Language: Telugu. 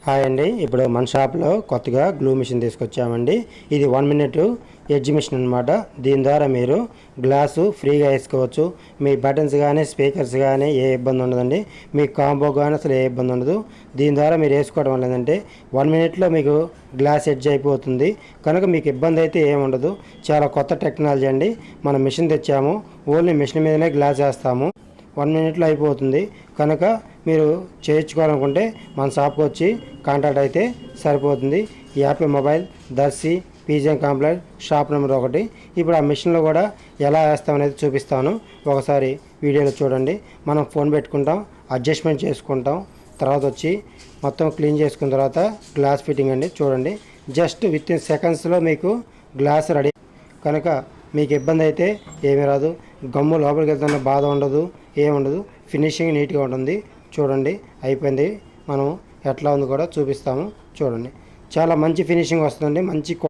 హాయ్ అండి. ఇప్పుడు మన షాప్లో కొత్తగా గ్లూ మిషన్ తీసుకొచ్చామండి. ఇది 1 మినిట్ ఎడ్జ్ మిషన్ అనమాట. దీని ద్వారా మీరు గ్లాసు ఫ్రీగా వేసుకోవచ్చు. మీ బటన్స్ కానీ స్పీకర్స్ కానీ ఏ ఇబ్బంది ఉండదండి. మీ కాంబో కానీ అసలు ఏ ఇబ్బంది ఉండదు. దీని ద్వారా మీరు వేసుకోవడం వల్ల ఏంటంటే 1 మినిట్లో మీకు గ్లాస్ ఎడ్జ్ అయిపోతుంది. కనుక మీకు ఇబ్బంది అయితే ఏమి ఉండదు. చాలా కొత్త టెక్నాలజీ అండి. మనం మిషన్ తెచ్చాము, ఓన్లీ మిషన్ మీదనే గ్లాస్ వేస్తాము. 1 మినిట్లో అయిపోతుంది. కనుక మీరు చేయించుకోవాలనుకుంటే మన షాప్కి వచ్చి కాంటాక్ట్ అయితే సరిపోతుంది. యాపీ mobile, Darsi, PGM complex, shop number 1. ఇప్పుడు ఆ మిషన్లో కూడా ఎలా వేస్తామనేది చూపిస్తాను. ఒకసారి వీడియోలో చూడండి. మనం ఫోన్ పెట్టుకుంటాం, అడ్జస్ట్మెంట్ చేసుకుంటాం, తర్వాత వచ్చి మొత్తం క్లీన్ చేసుకున్న తర్వాత గ్లాస్ ఫిట్టింగ్ అండి. చూడండి, జస్ట్ విత్ ఇన్ సెకండ్స్లో మీకు గ్లాస్ రెడీ. కనుక మీకు ఇబ్బంది అయితే ఏమీ రాదు. గమ్ము లోపలికి వెళ్తున్న బాధ ఉండదు, ఏముండదు. ఫినిషింగ్ నీట్గా ఉంటుంది. చూడండి, అయిపోయింది. మనం ఎట్లా ఉంది కూడా చూపిస్తాము. చూడండి, చాలా మంచి ఫినిషింగ్ వస్తుందండి. మంచి